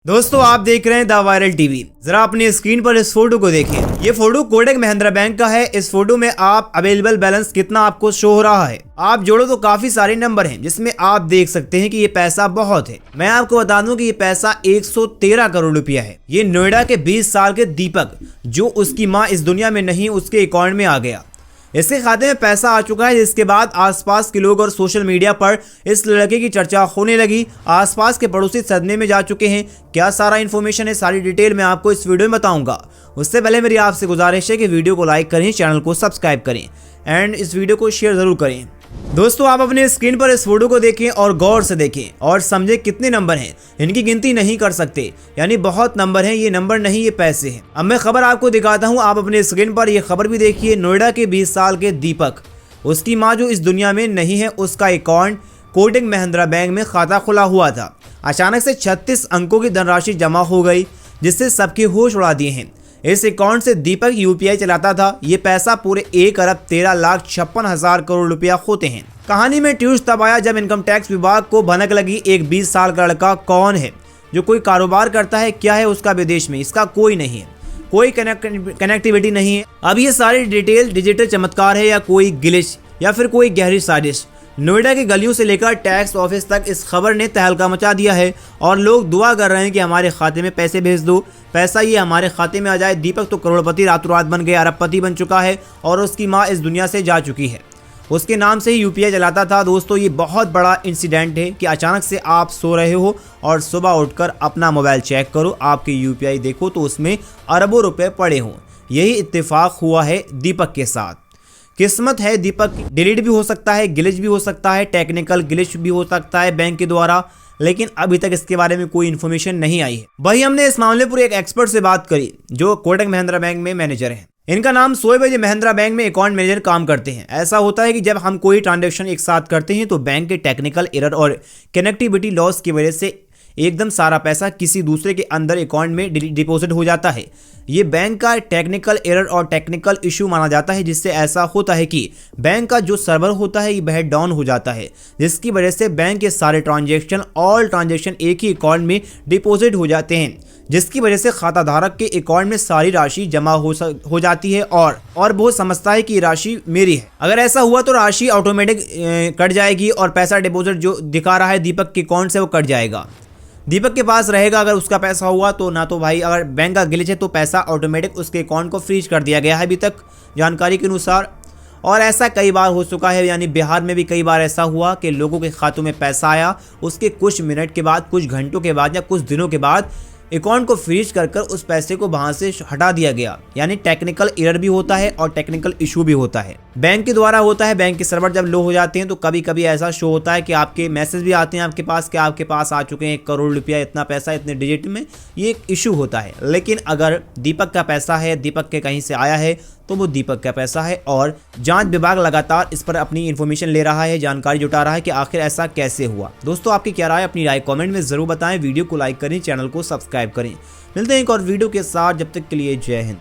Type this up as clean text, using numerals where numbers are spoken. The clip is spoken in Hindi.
दोस्तों आप देख रहे हैं द वायरल टीवी। जरा अपनी स्क्रीन पर इस फोटो को देखें। ये फोटो कोटक महिंद्रा बैंक का है। इस फोटो में आप अवेलेबल बैलेंस कितना आपको शो हो रहा है, आप जोड़ो तो काफी सारे नंबर हैं, जिसमें आप देख सकते हैं कि ये पैसा बहुत है। मैं आपको बता दूं कि ये पैसा 113 करोड़ रुपया है। ये नोएडा के 20 साल के दीपक, जो उसकी माँ इस दुनिया में नहीं, उसके अकाउंट में आ गया। इसके खाते में पैसा आ चुका है, जिसके बाद आसपास के लोग और सोशल मीडिया पर इस लड़के की चर्चा होने लगी। आसपास के पड़ोसी सदमे में जा चुके हैं। क्या सारा इन्फॉर्मेशन है, सारी डिटेल मैं आपको इस वीडियो में बताऊंगा। उससे पहले मेरी आपसे गुजारिश है कि वीडियो को लाइक करें, चैनल को सब्सक्राइब करें एंड इस वीडियो को शेयर जरूर करें। दोस्तों आप अपने स्क्रीन पर इस फोटो को देखें और गौर से देखें और समझें कितने नंबर हैं। इनकी गिनती नहीं कर सकते, यानी बहुत नंबर हैं। ये नंबर नहीं, ये पैसे हैं। अब मैं खबर आपको दिखाता हूं, आप अपने स्क्रीन पर ये खबर भी देखिए। नोएडा के 20 साल के दीपक, उसकी मां जो इस दुनिया में नहीं है, उसका अकाउंट कोटक महिंद्रा बैंक में खाता खुला हुआ था। अचानक से 36 अंकों की धनराशि जमा हो गई, जिससे सबके होश उड़ा दिए हैं। इस अकाउंट से दीपक यूपीआई चलाता था। ये पैसा पूरे 1,13,56,000 करोड़ रुपया होते हैं। कहानी में ट्विस्ट तब आया जब इनकम टैक्स विभाग को भनक लगी एक 20 साल का लड़का कौन है जो कोई कारोबार करता है, क्या है उसका विदेश में, इसका कोई नहीं है, कोई कनेक्टिविटी नहीं है। अब ये सारी डिटेल डिजिटल चमत्कार है या कोई ग्लिच या फिर कोई गहरी साजिश। नोएडा की गलियों से लेकर टैक्स ऑफिस तक इस खबर ने तहलका मचा दिया है और लोग दुआ कर रहे हैं कि हमारे खाते में पैसे भेज दो, पैसा ये हमारे खाते में आ जाए। दीपक तो करोड़पति रातों रात बन गया, अरबपति बन चुका है और उसकी माँ इस दुनिया से जा चुकी है। उसके नाम से ही यूपीआई चलाता था। दोस्तों ये बहुत बड़ा इंसिडेंट है कि अचानक से आप सो रहे हो और सुबह उठकर अपना मोबाइल चेक करो, आपके यूपीआई देखो तो उसमें अरबों रुपए पड़े हों। यही इत्तेफाक हुआ है दीपक के साथ। किस्मत है दीपक की। डिलीट भी हो सकता है, ग्लिच भी हो सकता है, टेक्निकल ग्लिच भी हो सकता है बैंक के द्वारा, लेकिन अभी तक इसके बारे में कोई इन्फॉर्मेशन नहीं आई है। वही हमने इस मामले पर एक एक्सपर्ट से बात करी जो कोटक महिंद्रा बैंक में मैनेजर हैं। इनका नाम शोएब है। महिंद्रा बैंक में अकाउंट मैनेजर काम करते हैं। ऐसा होता है कि जब हम कोई ट्रांजैक्शन एक साथ करते हैं तो बैंक के टेक्निकल एरर और कनेक्टिविटी लॉस की वजह से एकदम सारा पैसा किसी दूसरे के अंदर अकाउंट में डिपॉजिट हो जाता है। ये बैंक का टेक्निकल एरर और टेक्निकल इशू माना जाता है, जिससे ऐसा होता है कि बैंक का जो सर्वर होता है ये वह डाउन हो जाता है, जिसकी वजह से बैंक के सारे ऑल ट्रांजैक्शन एक ही अकाउंट में डिपॉजिट हो जाते हैं, जिसकी वजह से खाता धारक के अकाउंट में सारी राशि जमा हो जाती है और वो समझता है कि राशि मेरी है। अगर ऐसा हुआ तो राशि ऑटोमेटिक कट जाएगी और पैसा डिपॉजिट जो दिखा रहा है दीपक के अकाउंट से वो कट जाएगा, दीपक के पास रहेगा। अगर उसका पैसा हुआ तो ना तो भाई, अगर बैंक का ग्लिच है तो पैसा ऑटोमेटिक उसके अकाउंट को फ्रीज कर दिया गया है अभी तक जानकारी के अनुसार। और ऐसा कई बार हो चुका है, यानी बिहार में भी कई बार ऐसा हुआ कि लोगों के खातों में पैसा आया, उसके कुछ मिनट के बाद, कुछ घंटों के बाद या कुछ दिनों के बाद अकाउंट को फ्रीज कर उस पैसे को वहां से हटा दिया गया। यानी टेक्निकल एरर भी होता है और टेक्निकल इशू भी होता है, बैंक के द्वारा होता है। बैंक के सर्वर जब लो हो जाते हैं तो कभी कभी ऐसा शो होता है कि आपके मैसेज भी आते हैं आपके पास कि आपके पास आ चुके हैं 1 करोड़ रुपया, इतना पैसा इतने डिजिट में, ये एक इशू होता है। लेकिन अगर दीपक का पैसा है, दीपक के कहीं से आया है, तो वो दीपक का पैसा है और जांच विभाग लगातार इस पर अपनी इन्फॉर्मेशन ले रहा है, जानकारी जुटा रहा है कि आखिर ऐसा कैसे हुआ। दोस्तों आपकी क्या राय, अपनी राय कमेंट में जरूर बताएं। वीडियो को लाइक करें, चैनल को सब्सक्राइब करें। मिलते हैं एक और वीडियो के साथ, जब तक के लिए जय हिंद।